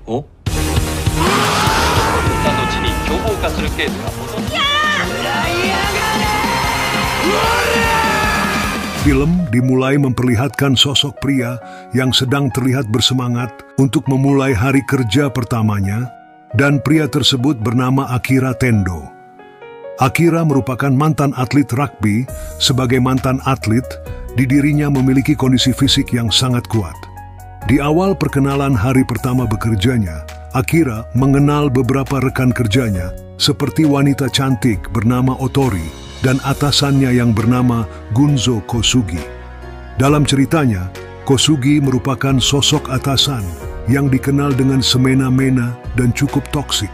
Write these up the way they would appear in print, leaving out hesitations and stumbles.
おた後に凶暴化するケースがほとんど。Film dimulai memperlihatkan sosok pria yang sedang terlihat bersemangat untuk memulai hari kerja pertamanya, dan pria tersebut bernama Akira Tendo. Akira merupakan mantan atlet rugby. Sebagai mantan atlet, di dirinya memiliki kondisi fisik yang sangat kuat. Di awal perkenalan hari pertama bekerjanya, Akira mengenal beberapa rekan kerjanya, seperti wanita cantik bernama Otori dan atasannya yang bernama Gunzo Kosugi. Dalam ceritanya, Kosugi merupakan sosok atasan yang dikenal dengan semena-mena dan cukup toksik.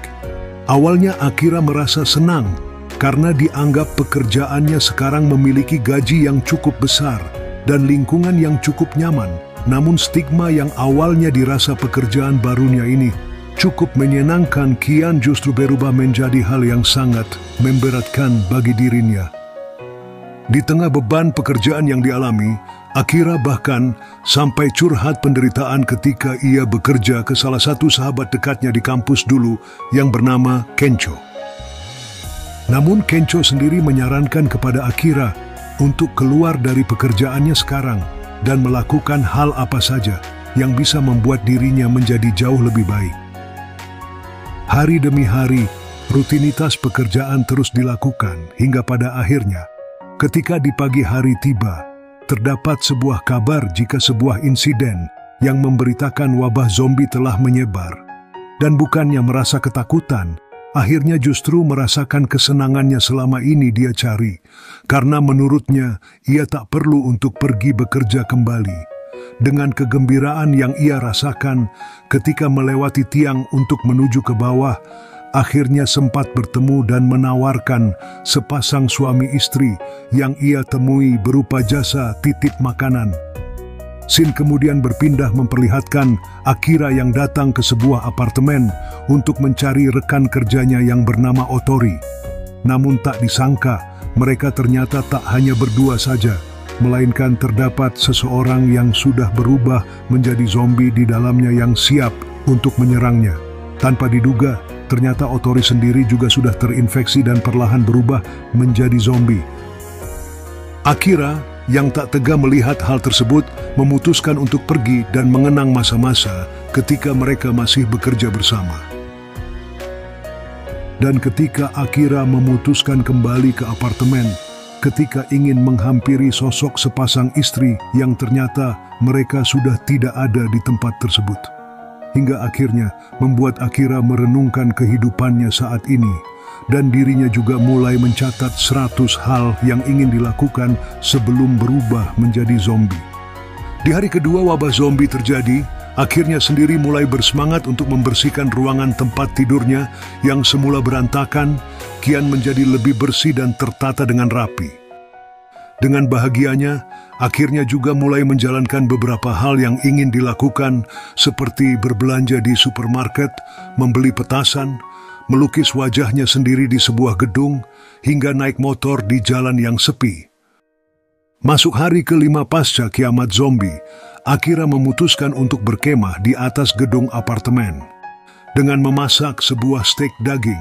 Awalnya Akira merasa senang karena dianggap pekerjaannya sekarang memiliki gaji yang cukup besar dan lingkungan yang cukup nyaman. Namun stigma yang awalnya dirasa pekerjaan barunya ini cukup menyenangkan kian justru berubah menjadi hal yang sangat memberatkan bagi dirinya. Di tengah beban pekerjaan yang dialami, Akira bahkan sampai curhat penderitaan ketika ia bekerja ke salah satu sahabat dekatnya di kampus dulu yang bernama Kencho. Namun Kencho sendiri menyarankan kepada Akira untuk keluar dari pekerjaannya sekarang dan melakukan hal apa saja yang bisa membuat dirinya menjadi jauh lebih baik. Hari demi hari, rutinitas pekerjaan terus dilakukan hingga pada akhirnya, ketika di pagi hari tiba, terdapat sebuah kabar jika sebuah insiden yang memberitakan wabah zombie telah menyebar. Dan bukannya merasa ketakutan, akhirnya justru merasakan kesenangannya selama ini dia cari, karena menurutnya ia tak perlu untuk pergi bekerja kembali. Dengan kegembiraan yang ia rasakan ketika melewati tiang untuk menuju ke bawah, akhirnya sempat bertemu dan menawarkan sepasang suami istri yang ia temui berupa jasa titip makanan. Scene kemudian berpindah memperlihatkan Akira yang datang ke sebuah apartemen untuk mencari rekan kerjanya yang bernama Otori. Namun tak disangka, mereka ternyata tak hanya berdua saja, melainkan terdapat seseorang yang sudah berubah menjadi zombie di dalamnya yang siap untuk menyerangnya. Tanpa diduga, ternyata Otori sendiri juga sudah terinfeksi dan perlahan berubah menjadi zombie. Akira yang tak tega melihat hal tersebut memutuskan untuk pergi dan mengenang masa-masa ketika mereka masih bekerja bersama. Dan ketika Akira memutuskan kembali ke apartemen, ketika ingin menghampiri sosok sepasang istri yang ternyata mereka sudah tidak ada di tempat tersebut. Hingga akhirnya membuat Akira merenungkan kehidupannya saat ini, dan dirinya juga mulai mencatat 100 hal yang ingin dilakukan sebelum berubah menjadi zombie. Di hari kedua wabah zombie terjadi, akhirnya sendiri mulai bersemangat untuk membersihkan ruangan tempat tidurnya yang semula berantakan, kian menjadi lebih bersih dan tertata dengan rapi. Dengan bahagianya, akhirnya juga mulai menjalankan beberapa hal yang ingin dilakukan, seperti berbelanja di supermarket, membeli petasan, melukis wajahnya sendiri di sebuah gedung, hingga naik motor di jalan yang sepi. Masuk hari ke-5 pasca kiamat zombie, Akira memutuskan untuk berkemah di atas gedung apartemen dengan memasak sebuah steak daging.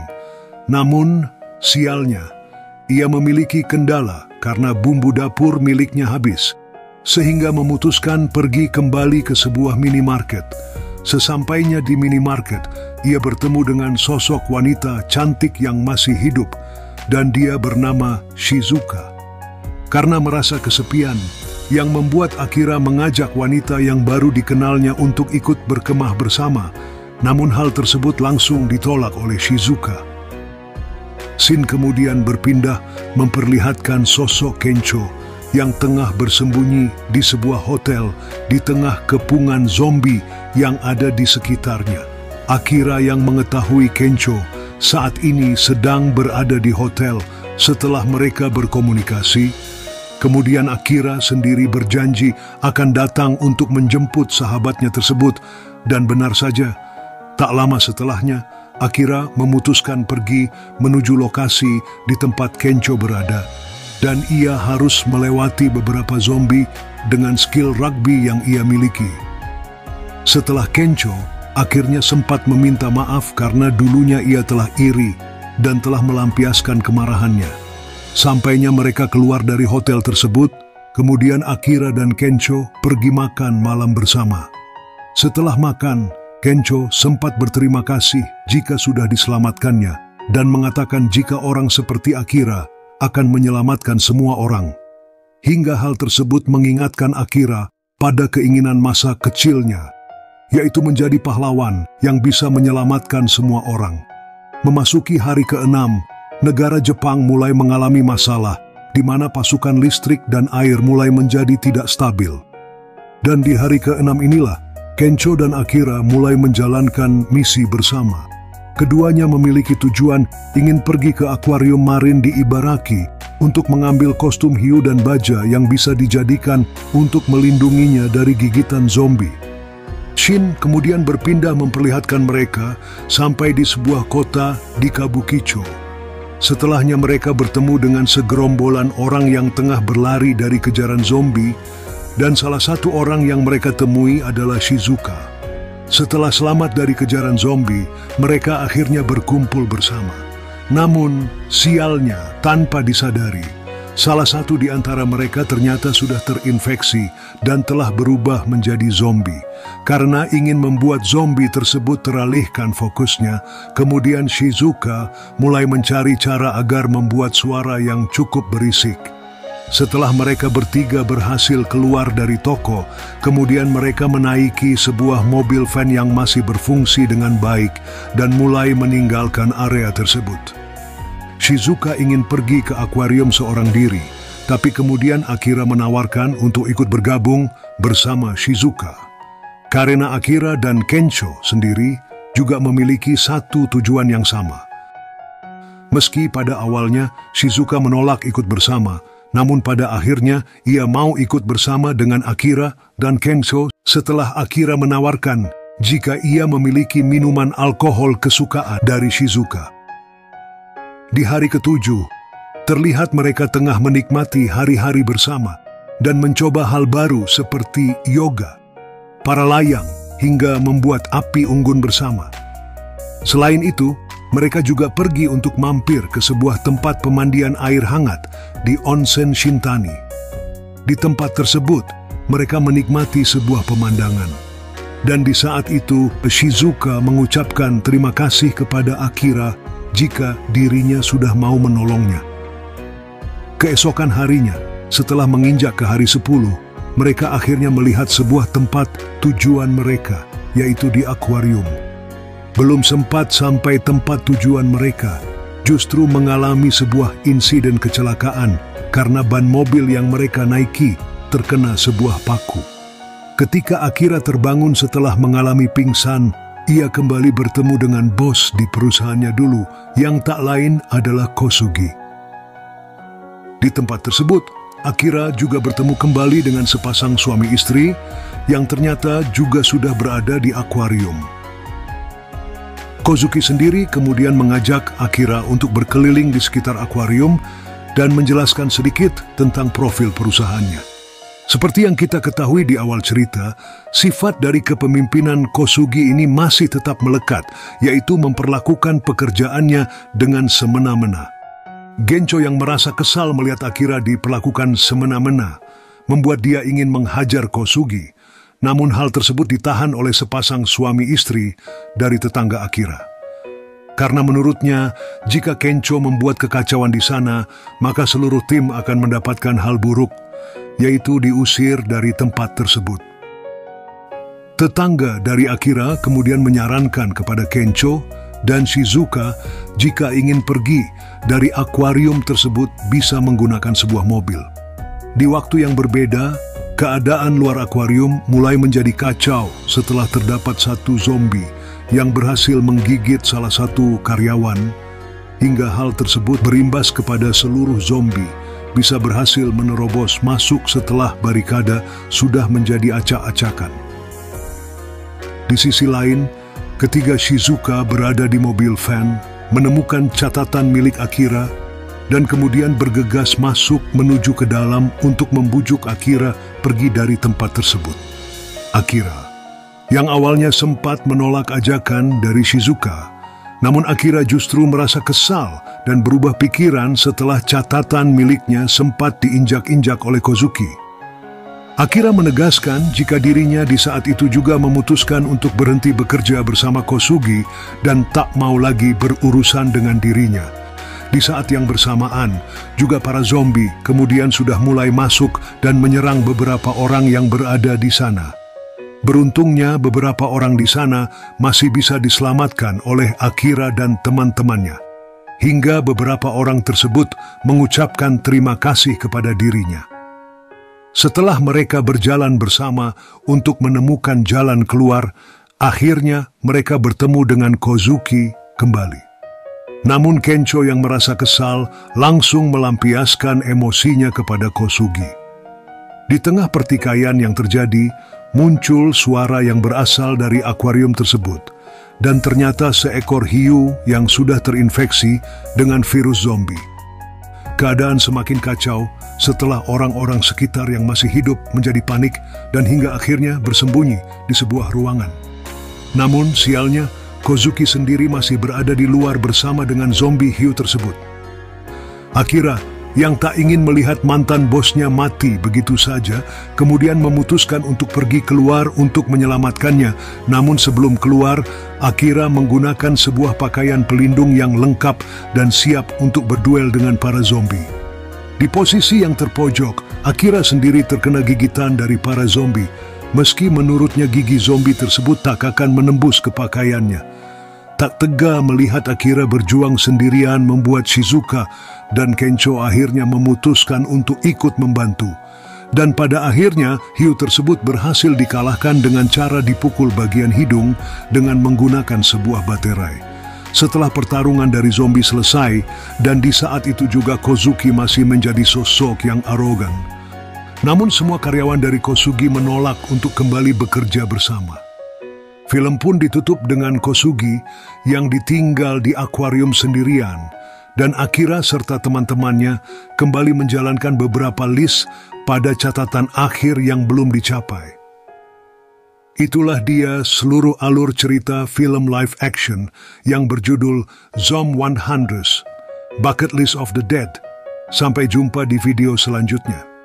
Namun, sialnya, ia memiliki kendala karena bumbu dapur miliknya habis, sehingga memutuskan pergi kembali ke sebuah minimarket. Sesampainya di minimarket, ia bertemu dengan sosok wanita cantik yang masih hidup, dan dia bernama Shizuka. Karena merasa kesepian, yang membuat Akira mengajak wanita yang baru dikenalnya untuk ikut berkemah bersama, namun hal tersebut langsung ditolak oleh Shizuka. Scene kemudian berpindah memperlihatkan sosok Kencho yang tengah bersembunyi di sebuah hotel di tengah kepungan zombie yang ada di sekitarnya. Akira yang mengetahui Kencho saat ini sedang berada di hotel setelah mereka berkomunikasi. Kemudian Akira sendiri berjanji akan datang untuk menjemput sahabatnya tersebut, dan benar saja, tak lama setelahnya, Akira memutuskan pergi menuju lokasi di tempat Kencho berada, dan ia harus melewati beberapa zombie dengan skill rugby yang ia miliki. Setelah Kencho, akhirnya sempat meminta maaf karena dulunya ia telah iri dan telah melampiaskan kemarahannya. Sampainya mereka keluar dari hotel tersebut, kemudian Akira dan Kencho pergi makan malam bersama. Setelah makan, Kencho sempat berterima kasih jika sudah diselamatkannya dan mengatakan jika orang seperti Akira akan menyelamatkan semua orang. Hingga hal tersebut mengingatkan Akira pada keinginan masa kecilnya, yaitu menjadi pahlawan yang bisa menyelamatkan semua orang. Memasuki hari ke-6, negara Jepang mulai mengalami masalah di mana pasukan listrik dan air mulai menjadi tidak stabil. Dan di hari ke-6 inilah, Kencho dan Akira mulai menjalankan misi bersama. Keduanya memiliki tujuan ingin pergi ke akuarium marin di Ibaraki untuk mengambil kostum hiu dan baja yang bisa dijadikan untuk melindunginya dari gigitan zombie. Shin kemudian berpindah memperlihatkan mereka sampai di sebuah kota di Kabukicho. Setelahnya mereka bertemu dengan segerombolan orang yang tengah berlari dari kejaran zombie, dan salah satu orang yang mereka temui adalah Shizuka. Setelah selamat dari kejaran zombie, mereka akhirnya berkumpul bersama. Namun, sialnya tanpa disadari, salah satu di antara mereka ternyata sudah terinfeksi dan telah berubah menjadi zombie. Karena ingin membuat zombie tersebut teralihkan fokusnya, kemudian Shizuka mulai mencari cara agar membuat suara yang cukup berisik. Setelah mereka bertiga berhasil keluar dari toko, kemudian mereka menaiki sebuah mobil van yang masih berfungsi dengan baik dan mulai meninggalkan area tersebut. Shizuka ingin pergi ke akuarium seorang diri, tapi kemudian Akira menawarkan untuk ikut bergabung bersama Shizuka. Karena Akira dan Kencho sendiri juga memiliki satu tujuan yang sama. Meski pada awalnya Shizuka menolak ikut bersama, namun pada akhirnya ia mau ikut bersama dengan Akira dan Kencho setelah Akira menawarkan jika ia memiliki minuman alkohol kesukaan dari Shizuka. Di hari ke-7, terlihat mereka tengah menikmati hari-hari bersama dan mencoba hal baru seperti yoga, para layang, hingga membuat api unggun bersama. Selain itu, mereka juga pergi untuk mampir ke sebuah tempat pemandian air hangat di Onsen Shintani. Di tempat tersebut, mereka menikmati sebuah pemandangan. Dan di saat itu, Shizuka mengucapkan terima kasih kepada Akira jika dirinya sudah mau menolongnya. Keesokan harinya, setelah menginjak ke hari 10, mereka akhirnya melihat sebuah tempat tujuan mereka, yaitu di akuarium. Belum sempat sampai tempat tujuan mereka, justru mengalami sebuah insiden kecelakaan karena ban mobil yang mereka naiki terkena sebuah paku. Ketika Akira terbangun setelah mengalami pingsan, ia kembali bertemu dengan bos di perusahaannya dulu yang tak lain adalah Kosugi. Di tempat tersebut, Akira juga bertemu kembali dengan sepasang suami istri yang ternyata juga sudah berada di akuarium. Kozuki sendiri kemudian mengajak Akira untuk berkeliling di sekitar akuarium dan menjelaskan sedikit tentang profil perusahaannya. Seperti yang kita ketahui di awal cerita, sifat dari kepemimpinan Kosugi ini masih tetap melekat, yaitu memperlakukan pekerjaannya dengan semena-mena. Gencho yang merasa kesal melihat Akira diperlakukan semena-mena, membuat dia ingin menghajar Kosugi. Namun hal tersebut ditahan oleh sepasang suami istri dari tetangga Akira. Karena menurutnya, jika Kencho membuat kekacauan di sana, maka seluruh tim akan mendapatkan hal buruk, yaitu diusir dari tempat tersebut. Tetangga dari Akira kemudian menyarankan kepada Kencho dan Shizuka jika ingin pergi dari akuarium tersebut bisa menggunakan sebuah mobil. Di waktu yang berbeda, keadaan luar akuarium mulai menjadi kacau setelah terdapat satu zombie yang berhasil menggigit salah satu karyawan, hingga hal tersebut berimbas kepada seluruh zombie bisa berhasil menerobos masuk setelah barikade sudah menjadi acak-acakan. Di sisi lain, ketika Shizuka berada di mobil van, menemukan catatan milik Akira dan kemudian bergegas masuk menuju ke dalam untuk membujuk Akira pergi dari tempat tersebut. Akira, yang awalnya sempat menolak ajakan dari Shizuka. Namun Akira justru merasa kesal dan berubah pikiran setelah catatan miliknya sempat diinjak-injak oleh Kozuki. Akira menegaskan jika dirinya di saat itu juga memutuskan untuk berhenti bekerja bersama Kosugi dan tak mau lagi berurusan dengan dirinya. Di saat yang bersamaan, juga para zombie kemudian sudah mulai masuk dan menyerang beberapa orang yang berada di sana. Beruntungnya beberapa orang di sana masih bisa diselamatkan oleh Akira dan teman-temannya. Hingga beberapa orang tersebut mengucapkan terima kasih kepada dirinya. Setelah mereka berjalan bersama untuk menemukan jalan keluar, akhirnya mereka bertemu dengan Kozuki kembali. Namun Kencho yang merasa kesal langsung melampiaskan emosinya kepada Kosugi. Di tengah pertikaian yang terjadi, muncul suara yang berasal dari akuarium tersebut, dan ternyata seekor hiu yang sudah terinfeksi dengan virus zombie. Keadaan semakin kacau setelah orang-orang sekitar yang masih hidup menjadi panik dan hingga akhirnya bersembunyi di sebuah ruangan. Namun sialnya, Kozuki sendiri masih berada di luar bersama dengan zombie hiu tersebut. Akira yang tak ingin melihat mantan bosnya mati begitu saja, kemudian memutuskan untuk pergi keluar untuk menyelamatkannya. Namun sebelum keluar, Akira menggunakan sebuah pakaian pelindung yang lengkap dan siap untuk berduel dengan para zombie. Di posisi yang terpojok, Akira sendiri terkena gigitan dari para zombie, meski menurutnya gigi zombie tersebut tak akan menembus ke pakaiannya. Tak tega melihat Akira berjuang sendirian membuat Shizuka dan Kencho akhirnya memutuskan untuk ikut membantu. Dan pada akhirnya, hiu tersebut berhasil dikalahkan dengan cara dipukul bagian hidung dengan menggunakan sebuah baterai. Setelah pertarungan dari zombie selesai, dan di saat itu juga Kozuki masih menjadi sosok yang arogan. Namun semua karyawan dari Kosugi menolak untuk kembali bekerja bersama. Film pun ditutup dengan Kosugi yang ditinggal di akuarium sendirian, dan Akira serta teman-temannya kembali menjalankan beberapa list pada catatan akhir yang belum dicapai. Itulah dia seluruh alur cerita film live action yang berjudul Zom 100, Bucket List of the Dead. Sampai jumpa di video selanjutnya.